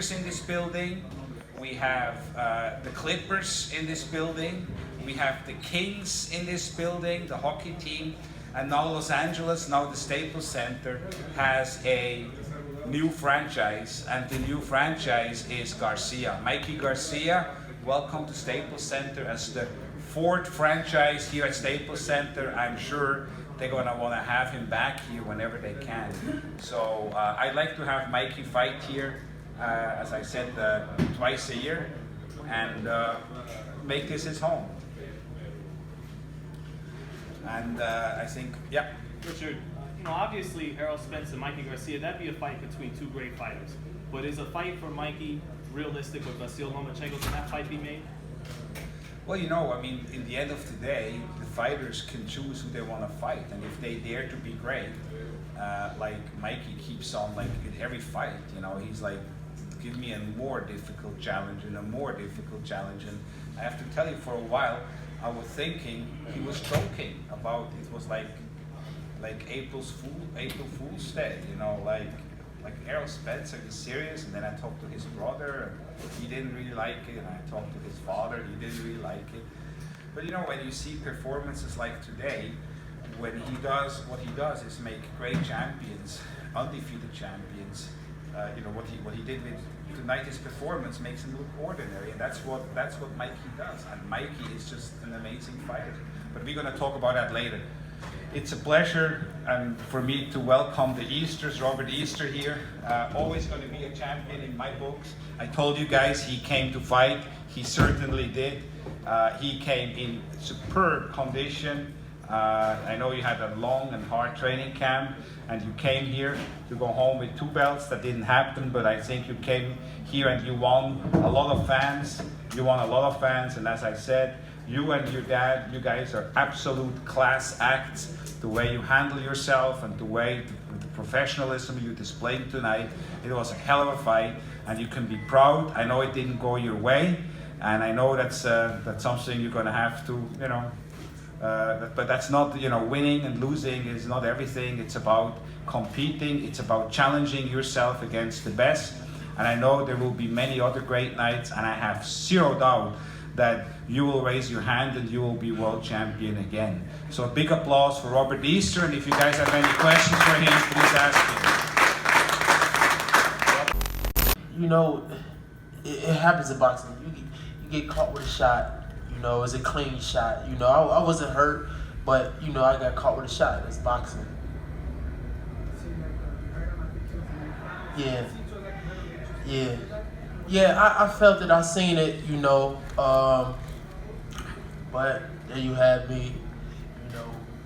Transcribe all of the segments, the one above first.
Lakers in this building. We have the Clippers in this building. We have the Kings in this building, the hockey team. And now Los Angeles, now the Staples Center, has a new franchise. And the new franchise is Garcia. Mikey Garcia, welcome to Staples Center as the 4th franchise here at Staples Center. I'm sure they're going to want to have him back here whenever they can. So I'd like to have Mikey fight here, as I said, twice a year, and make this his home. And I think, yeah. Richard, obviously Errol Spence and Mikey Garcia, that'd be a fight between 2 great fighters. But is a fight for Mikey realistic with Vasyl Lomachenko? Can that fight be made? Well, in the end of the day, the fighters can choose who they want to fight, and if they dare to be great, like Mikey keeps on, like in every fight, he's like, give me a more difficult challenge and a more difficult challenge. And I have to tell you, for a while, I was thinking he was joking about it. Was like April Fool's Day, like Errol Spence, are you serious? And then I talked to his brother, and he didn't really like it. And I talked to his father, he didn't really like it. But when you see performances like today, when he does, what he does is make great champions, undefeated champions. What he did with tonight, his performance makes him look ordinary, and that's what Mikey does. And Mikey is just an amazing fighter. But we're going to talk about that later. It's a pleasure for me to welcome the Easters, Robert Easter here. Always going to be a champion in my books. I told you guys he came to fight. He certainly did. He came in superb condition. I know you had a long and hard training camp, and you came here to go home with 2 belts. That didn't happen, but I think you came here and you won a lot of fans. And as I said, you and your dad, you guys are absolute class acts. The way you handle yourself and the professionalism you displayed tonight, it was a hell of a fight, and you can be proud. I know it didn't go your way, and I know that's something you're going to have to, but that's not, winning and losing is not everything. It's about competing. It's about challenging yourself against the best. And I know there will be many other great nights, and I have 0 doubt that you will raise your hand and you will be world champion again. So a big applause for Robert Easter, and if you guys have any questions for him, please ask him. It happens in boxing. You get caught with a shot. It's a clean shot. I wasn't hurt, but I got caught with a shot. It's boxing. Yeah. I felt it. I seen it. But there you had me.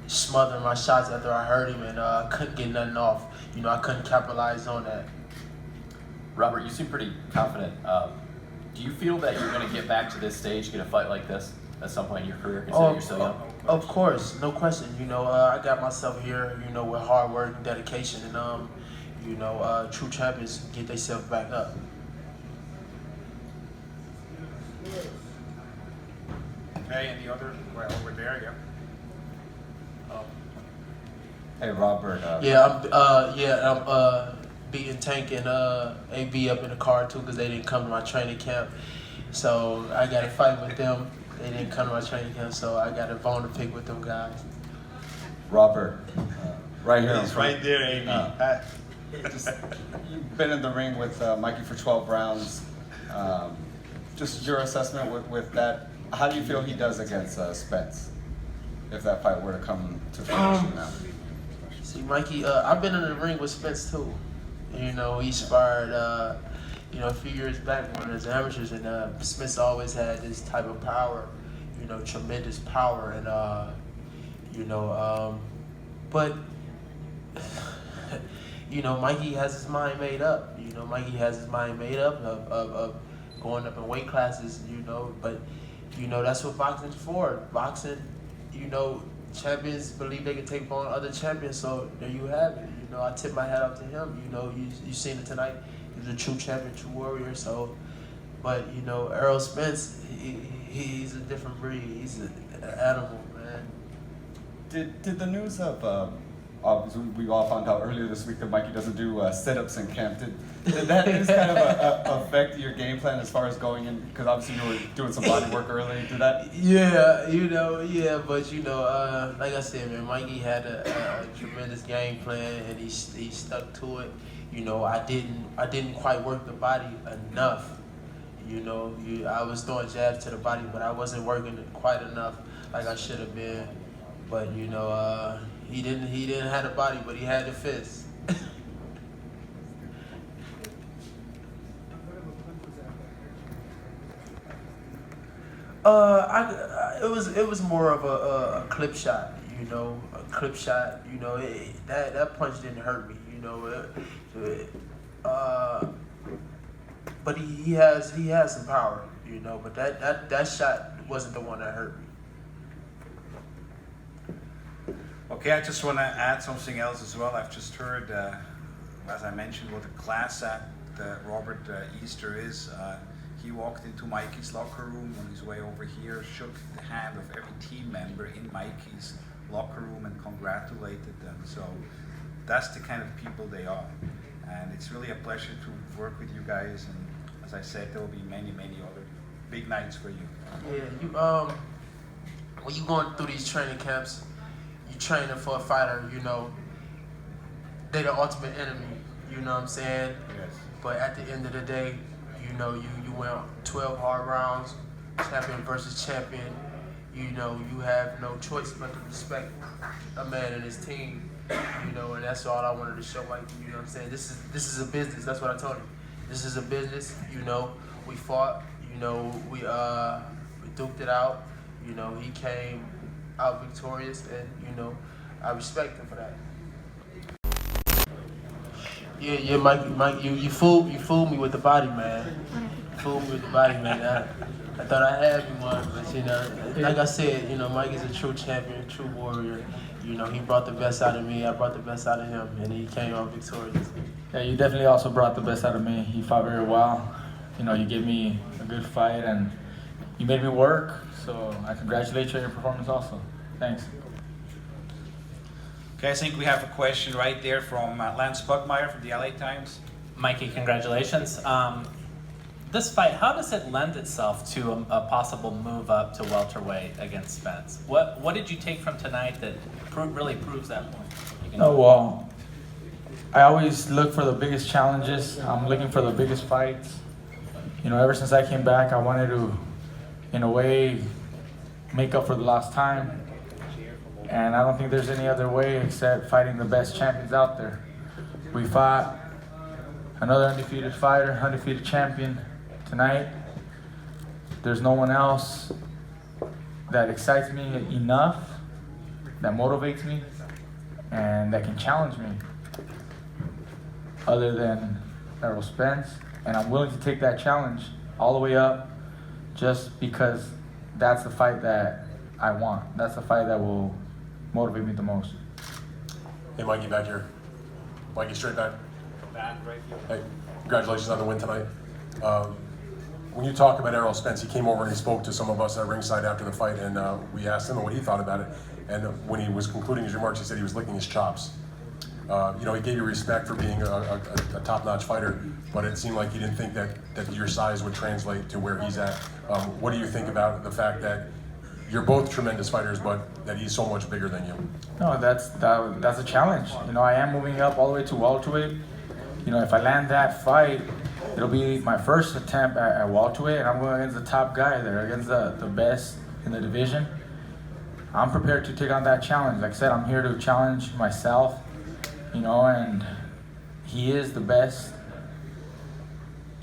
Smothering my shots after I heard him, and I couldn't get nothing off. I couldn't capitalize on that. Robert, you seem pretty confident. Do you feel that you're going to get back to this stage, get a fight like this at some point in your career, considering you're so young? Of course, no question. I got myself here, with hard work and dedication, and true champions get themselves back up. Okay, and the other, over there, yeah. Hey, Robert. I'm beating Tank and AB up in the car too, because they didn't come to my training camp. So I got to fight with them. They didn't come to my training camp, so I got a bone to pick with them guys. Robert, right here. He's right there, AB. You've been in the ring with Mikey for 12 rounds. Just your assessment with that. How do you feel he does against Spence, if that fight were to come to fruition now? See, Mikey, I've been in the ring with Spence too. He sparred, a few years back when as amateurs, and Spence always had this type of power, tremendous power, and but Mikey has his mind made up. Mikey has his mind made up of going up in weight classes. But that's what boxing's for. Boxing, champions believe they can take on other champions, so there you have it. I tip my hat up to him. You seen it tonight. He's a true champion, true warrior. So, but Errol Spence, he's a different breed. He's an animal, man. Did the news of obviously we all found out earlier this week that Mikey doesn't do sit-ups in camp. Did that just kind of affect your game plan as far as going in? Because obviously you were doing some body work early. Did that? Yeah, but like I said, man, Mikey had a tremendous game plan and he stuck to it. I didn't quite work the body enough. I was throwing jabs to the body, but I wasn't working it quite enough like I should have been. But he didn't have the body, but he had the fist. It was more of a clip shot, a clip shot. That punch didn't hurt me, but he has some power, But that shot wasn't the one that hurt me. Okay, I just want to add something else as well. I've just heard, as I mentioned, what a class act Robert Easter is. He walked into Mikey's locker room on his way over here, shook the hand of every team member in Mikey's locker room and congratulated them. So that's the kind of people they are. And it's really a pleasure to work with you guys. And as I said, there will be many, many other big nights for you. Yeah, when you're going through these training camps, you're training for a fighter, they're the ultimate enemy, you know what I'm saying? Yes. But at the end of the day, you went 12 hard rounds, champion versus champion. You have no choice but to respect a man and his team. And that's all I wanted to show Mikey. You know what I'm saying? This is a business. That's what I told him. This is a business. We fought. We duked it out. He came out victorious, and I respect him for that. Yeah, Mike, you fooled me with the body, man. You fooled me with the body, man. I thought I had you one, but like I said, Mike is a true champion, true warrior. He brought the best out of me. I brought the best out of him, and he came out victorious. Yeah, you definitely also brought the best out of me. You fought very well. You gave me a good fight, and you made me work. So I congratulate you on your performance also. Thanks. Okay, I think we have a question right there from Lance Buckmeyer from the LA Times. Mikey, congratulations. This fight, how does it lend itself to a possible move up to welterweight against Spence? What did you take from tonight that really proves that point? Oh, well, I always look for the biggest challenges. I'm looking for the biggest fights. Ever since I came back, I wanted to, in a way, make up for the lost time. And I don't think there's any other way except fighting the best champions out there. We fought another undefeated fighter, undefeated champion tonight. There's no one else that excites me enough, that motivates me, and that can challenge me other than Errol Spence. And I'm willing to take that challenge all the way up just because that's the fight that I want. That's the fight that will motivate me the most. Hey, Mikey, back here. Mikey, straight back. Back right here. Hey, congratulations on the win tonight. When you talk about Errol Spence, he came over and he spoke to some of us at ringside after the fight, and we asked him what he thought about it. And when he was concluding his remarks, he said he was licking his chops. He gave you respect for being a top-notch fighter, but it seemed like he didn't think that your size would translate to where he's at. What do you think about the fact that you're both tremendous fighters, but that he's so much bigger than you? No, that's a challenge. I am moving up all the way to welterweight. If I land that fight, it'll be my first attempt at welterweight, and I'm going against the top guy there, against the best in the division. I'm prepared to take on that challenge. Like I said, I'm here to challenge myself, and he is the best.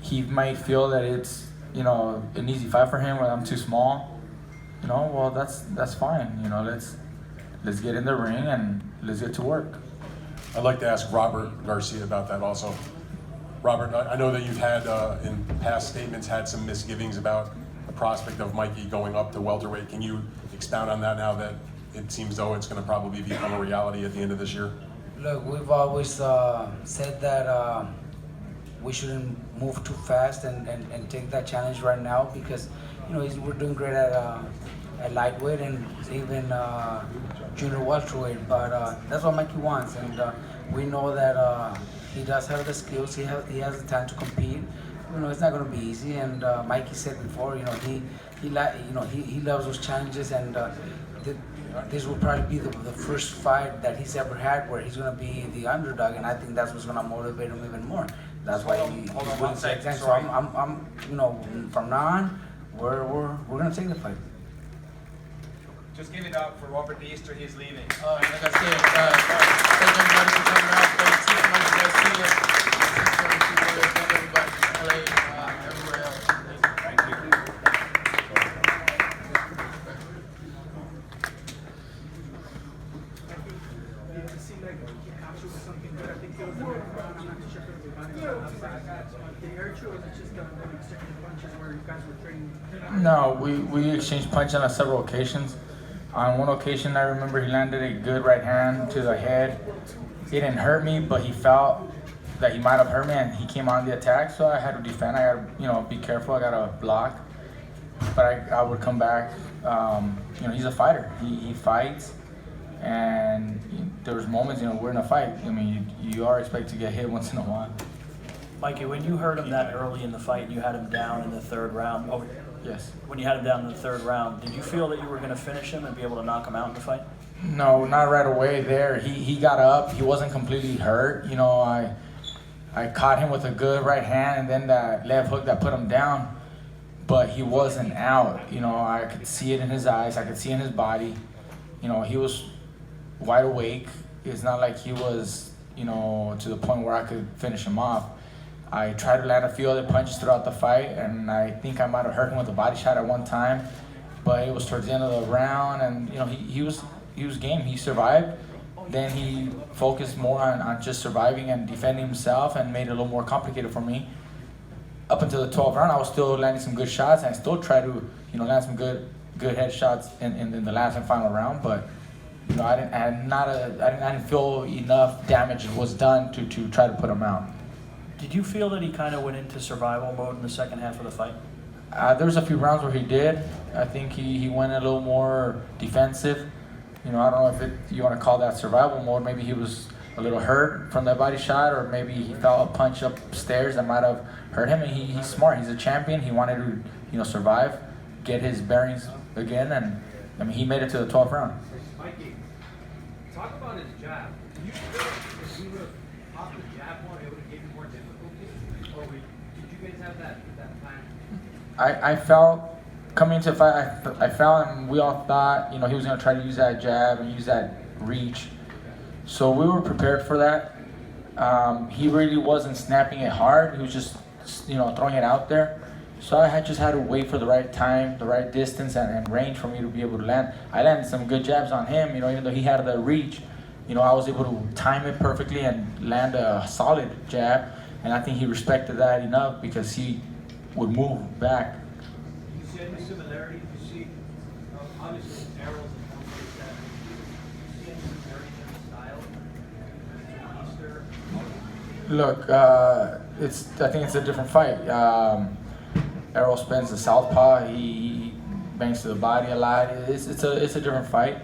He might feel that it's, an easy fight for him when I'm too small. Well, that's fine. Let's get in the ring and let's get to work. I'd like to ask Robert Garcia about that also. Robert, I know that you've had, in past statements, had some misgivings about the prospect of Mikey going up to welterweight. Can you expound on that now that it seems though it's going to probably become a reality at the end of this year? Look, we've always said that we shouldn't move too fast and take that challenge right now because we're doing great at at lightweight and even junior welterweight. But that's what Mikey wants, and we know that he does have the skills. He has the time to compete. You know, it's not going to be easy. And Mikey said before, you know, he loves those challenges, and this will probably be the first fight that he's ever had where he's going to be the underdog, and I think that's what's going to motivate him even more. That's why he's Hold on one second. So I'm, you know, from now on, we're going to take the fight. Just give it up for Robert Easter. He's leaving. Like I said, thank everybody for coming out. Thank Mikey Garcia. Thank everybody from LA, everywhere else. Thank you. It seemed like actually was something good. I think there was I'm not too sure if it was a body outside. Did it hurt you, or was it just exchanging punches where you guys were trading? No, we exchanged punches on several occasions. On one occasion, I remember he landed a good right hand to the head. It didn't hurt me, but he felt that he might have hurt me, and he came on the attack, so I had to defend. I got to, you know, be careful. I got to block, but I would come back. You know, he's a fighter. He fights, and there was moments, you know, we're in a fight. I mean, you are expected to get hit once in a while. Mikey, when you heard him that early in the fight and you had him down in the third round, Yes. when you had him down in the third round, did you feel that you were going to finish him and be able to knock him out in the fight? No, not right away there. He got up. He wasn't completely hurt. You know, I caught him with a good right hand and then that left hook that put him down. But he wasn't out. You know, I could see it in his eyes. I could see it in his body. You know, he was wide awake. It's not like he was, you know, to the point where I could finish him off. I tried to land a few other punches throughout the fight, and I think I might have hurt him with a body shot at one time. But it was towards the end of the round, and you know, he was game. He survived. Then he focused more on just surviving and defending himself, and made it a little more complicated for me. Up until the 12th round, I was still landing some good shots, and I still tried to, you know, land some good headshots in the last and final round. But you know, I didn't feel enough damage was done to try to put him out. Did you feel that he kind of went into survival mode in the second half of the fight? There was a few rounds where he did. I think he went a little more defensive. You know, I don't know if you want to call that survival mode. Maybe he was a little hurt from that body shot, or maybe he felt a punch upstairs that might have hurt him. And he's smart. He's a champion. He wanted to, you know, survive, get his bearings again, and I mean, he made it to the 12th round. Mikey, talk about his jab. Do you feel if he would have popped the jab more, it would have given more difficulty? Or did you guys have that plan? I felt coming into the fight, I felt, and we all thought, you know, he was going to try to use that jab and use that reach. So we were prepared for that. He really wasn't snapping it hard. He was just, you know, throwing it out there. So I just had to wait for the right time, the right distance and range for me to be able to land. I landed some good jabs on him, you know, even though he had the reach. You know, I was able to time it perfectly and land a solid jab. And I think he respected that enough because he would move back. Do you see any similarities? You see, obviously, Errol's and Humphrey's that. Do you see any similarities in the style between Easter? Look, I think it's a different fight. Errol Spence, the southpaw, he bangs to the body a lot. It's a different fight.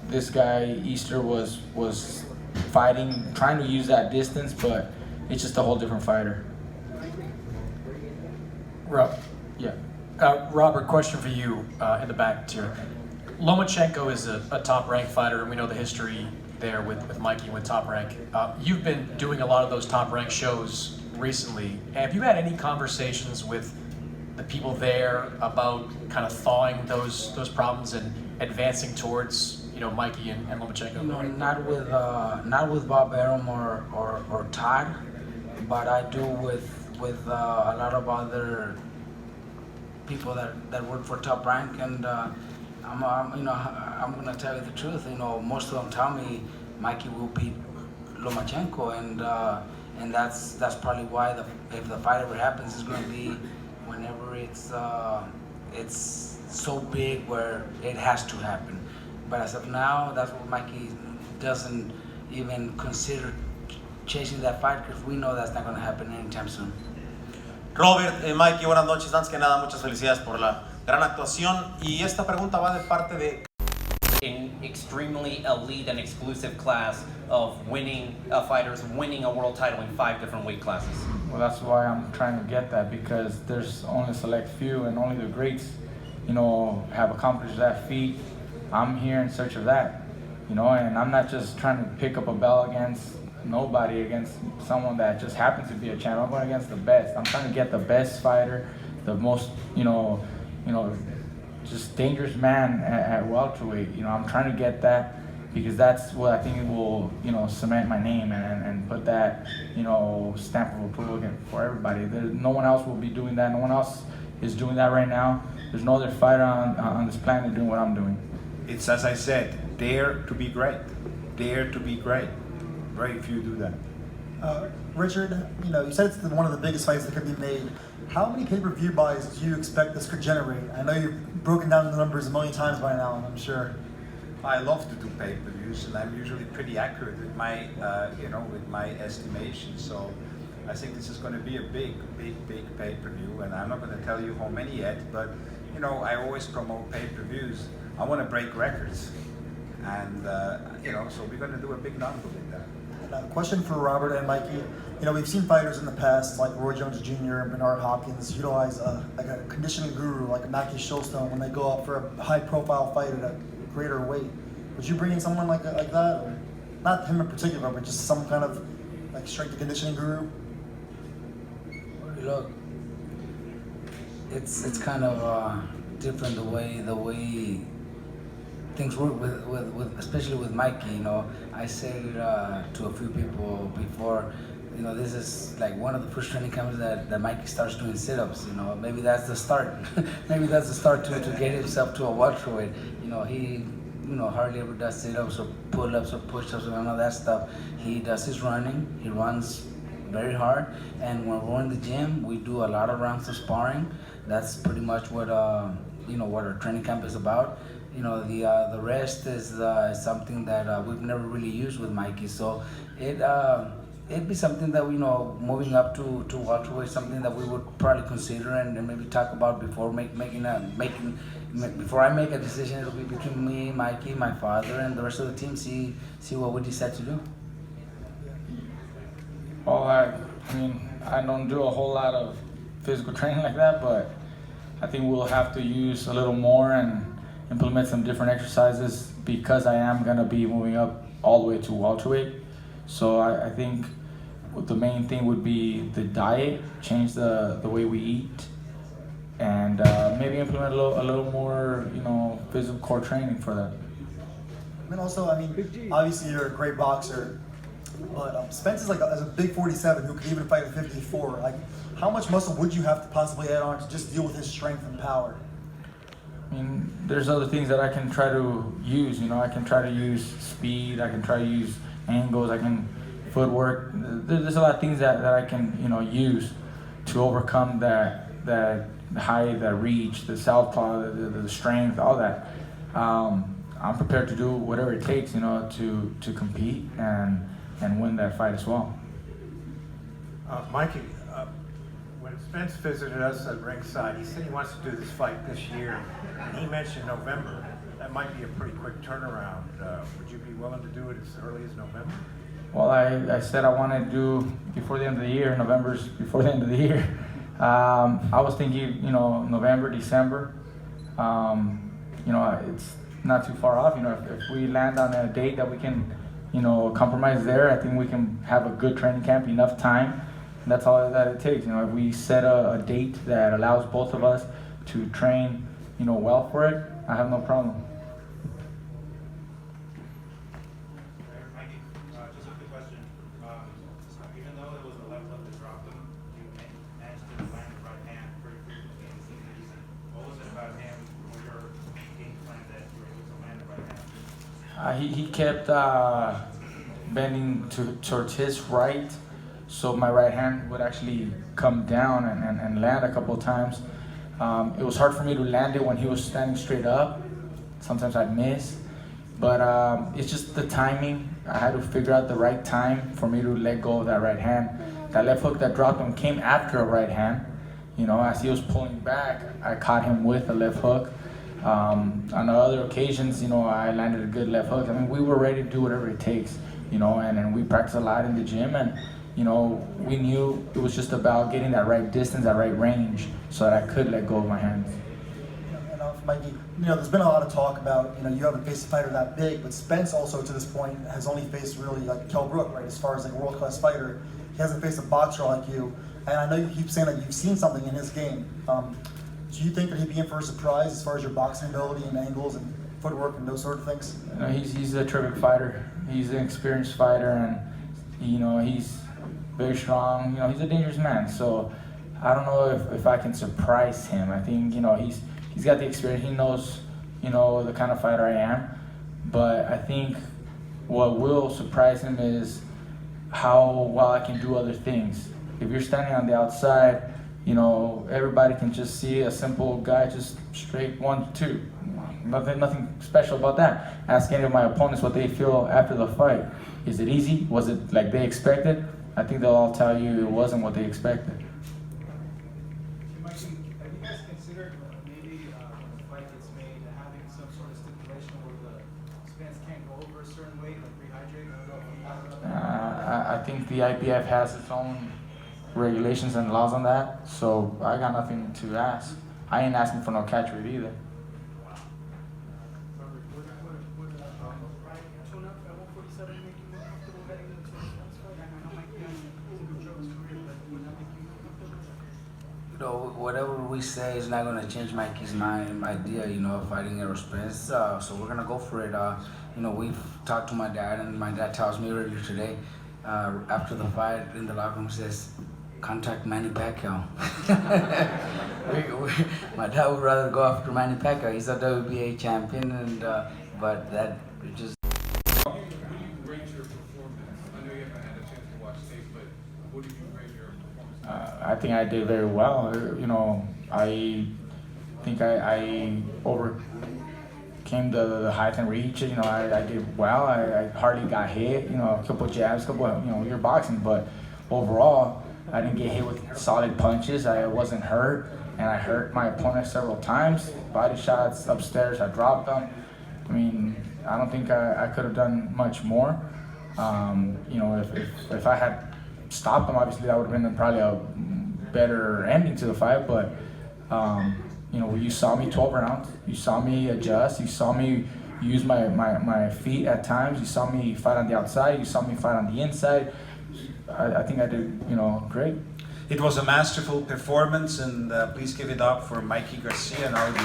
This guy Easter was fighting, trying to use that distance, but it's just a whole different fighter. Yeah. Robert, question for you in the back tier. Lomachenko is a top-ranked fighter, and we know the history there with Mikey with Top Rank. You've been doing a lot of those top-ranked shows recently. Have you had any conversations with the people there about kind of thawing those problems and advancing towards, you know, Mikey and Lomachenko? You know, not with Bob Arum or Todd, but I do with a lot of other people that work for Top Rank, and I'm gonna tell you the truth. You know, most of them tell me Mikey will beat Lomachenko, and that's probably why if the fight ever happens, it's gonna be whenever it's so big where it has to happen. But as of now, that's what Mikey doesn't even consider chasing that fight because we know that's not going to happen anytime soon. Robert, Mikey, buenas noches. Antes que nada, muchas felicidades por gran actuación. Y esta pregunta va de parte de an extremely elite and exclusive class of winning fighters winning a world title in 5 different weight classes. Well, that's why I'm trying to get that, because there's only a select few and only the greats, have accomplished that feat. I'm here in search of that, and I'm not just trying to pick up a belt against nobody, against someone that just happens to be a champ. I'm going against the best. I'm trying to get the best fighter, the most, just dangerous man at welterweight. I'm trying to get that, because that's what I think will, cement my name and put that, stamp of approval again for everybody. No one else will be doing that. No one else is doing that right now. There's no other fighter on this planet doing what I'm doing. It's, as I said, dare to be great. Dare to be great. Very few do that. Richard, you said it's one of the biggest fights that could be made. How many pay-per-view buys do you expect this could generate? I know you've broken down the numbers a million times by now, I'm sure. I love to do pay-per-views, and I'm usually pretty accurate with my, with my estimations. So I think this is going to be a big pay-per-view, and I'm not going to tell you how many yet. But I always promote pay-per-views. I want to break records, and so we're going to do a big number with that. And a question for Robert and Mikey. We've seen fighters in the past, like Roy Jones Jr. and Bernard Hopkins, utilize like a conditioning guru, like a Mackie Showstone, when they go up for a high-profile fight at a greater weight. Would you bring in someone like that, or not him in particular, but just some kind of like strength and conditioning guru? Look, it's kind of different the way things work with especially with Mikey. I said it to a few people before. This is like one of the first training camps that Mikey starts doing sit-ups. Maybe that's the start. Maybe that's the start to get himself to a welterweight. He hardly ever does sit-ups or pull-ups or push-ups or none of that stuff. He does his running. He runs very hard, and when we're in the gym, we do a lot of rounds of sparring. That's pretty much what what our training camp is about. The rest is something that we've never really used with Mikey. So it'd be something that moving up to welterweight, something that we would probably consider and maybe talk about before before I make a decision. It'll be between me, Mikey, my father, and the rest of the team. See what we decide to do. Well, I don't do a whole lot of physical training like that, but I think we'll have to use a little more and implement some different exercises, because I am going to be moving up all the way to welterweight. So I think the main thing would be the diet, change the way we eat, and maybe implement a little more, physical core training for that. And also, obviously you're a great boxer, but Spence is as a big 47 who could even fight at 54. Like, how much muscle would you have to possibly add on to just deal with his strength and power? There's other things that I can try to use. I can try to use speed. I can try to use angles. I can footwork. There's a lot of things that I can use to overcome that height, that reach, the southpaw, the strength, all that. I'm prepared to do whatever it takes, to compete and win that fight as well. Mikey, when Spence visited us at ringside, he said he wants to do this fight this year, and he mentioned November. That might be a pretty quick turnaround. Would you be willing to do it as early as November? Well, I said I want to do before the end of the year. November's before the end of the year. I was thinking, November, December. It's not too far off. If we land on a date that we can, compromise there, I think we can have a good training camp, enough time. And that's all that it takes. If we set a date that allows both of us to train, well for it, I have no problem. Just a quick question. Even though it was the left hook that dropped him, you managed to land the right hand pretty frequently and seemed decent. What was it about him or your game plan that you were able to land the right hand? He kept bending towards his right, so my right hand would actually come down and land a couple of times. It was hard for me to land it when he was standing straight up. Sometimes I'd miss, but it's just the timing. I had to figure out the right time for me to let go of that right hand. That left hook that dropped him came after a right hand, You know, as he was pulling back, I caught him with a left hook. On other occasions, you know, I landed a good left hook. I mean, we were ready to do whatever it takes, you know, and we practiced a lot in the gym, and, you know, we knew it was just about getting that right distance, that right range, so that I could let go of my hands. And Mikey, you know, there's been a lot of talk about, you know, you haven't faced a fighter that big, but Spence also to this point has only faced really like Kell Brook, right? As far as like a world-class fighter, he hasn't faced a boxer like you. And I know you keep saying that you've seen something in his game. Do you think that he'd be in for a surprise as far as your boxing ability and angles and footwork and those sort of things? You know, he's a terrific fighter. He's an experienced fighter, and, you know, he's very strong. You know, he's a dangerous man. So I don't know if I can surprise him. I think, you know, he's got the experience. He knows, you know, the kind of fighter I am. But I think what will surprise him is how well I can do other things. If you're standing on the outside, you know, everybody can just see a simple guy, just straight 1-2. Nothing special about that. Ask any of my opponents what they feel after the fight. Is it easy? Was it like they expected? I think they'll all tell you it wasn't what they expected. Mikey, have you guys considered maybe when the fight gets made having some sort of stipulation where the Spence can't go over a certain weight, like rehydrate? I don't know if you thought about that. I think the IBF has its own regulations and laws on that, so I got nothing to ask. I ain't asking for no catch weight either. You know, whatever we say is not going to change Mikey's idea, you know, of fighting Errol Spence. So we're going to go for it. You know, we've talked to my dad, and my dad tells me earlier today, after the fight in the locker room, says, contact Manny Pacquiao. My dad would rather go after Manny Pacquiao. He's a WBA champion, and but that just. What do you rate your performance? I know you haven't had a chance to watch tape, but what do you rate your performance? I think I did very well. You know, I think I overcame the height and reach. You know, I did well. I hardly got hit. You know, a couple jabs, you know, you're boxing, but overall, I didn't get hit with solid punches. I wasn't hurt, and I hurt my opponent several times. Body shots upstairs, I dropped them. I mean, I don't think I could have done much more. You know, if I had stopped him, obviously that would have been probably a better ending to the fight. But you know, you saw me 12 rounds. You saw me adjust. You saw me use my feet at times. You saw me fight on the outside. You saw me fight on the inside. I think I did, you know, great. It was a masterful performance, and please give it up for Mikey Garcia, now the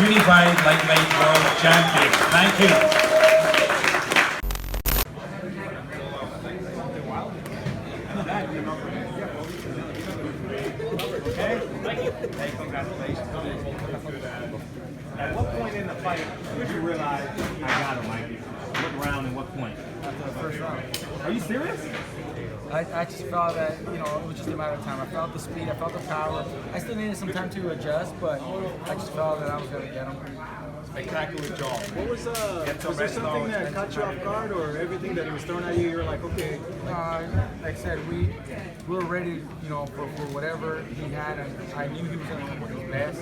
unified lightweight world champion. Thank you. Hey, congratulations. At what point in the fight did you realize I got him, Mikey? What round and what point? After the first round. Are you serious? I just felt that, you know, it was just a matter of time. I felt the speed, I felt the power. I still needed some time to adjust, but I just felt that I was going to get him. Spectacular job. What was there something that caught you off guard, or everything that he was throwing at you, you were like, okay? Like I said, we were ready, you know, for whatever he had, and I knew he was going to come with his best.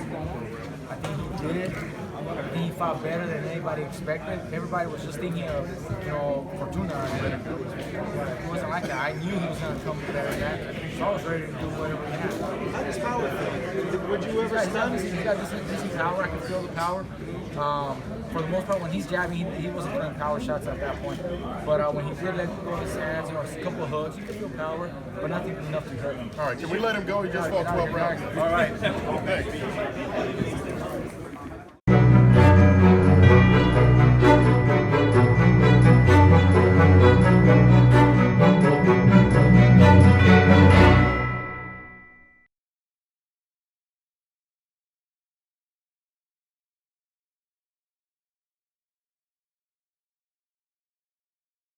I think he did. I think he fought better than anybody expected. Everybody was just thinking of, you know, Fortuna, and it wasn't like that. I knew he was going to come better than that, so I was ready to do whatever he had. How does power feel? Would you ever stun? He's got decent power. I can feel the power. For the most part, when he's jabbing, he wasn't throwing power shots at that point. But when he did let go of his hands, you know, a couple of hooks, you could feel power, but nothing enough to hurt him. All right, can we let him go? He just fought 12 rounds. All right.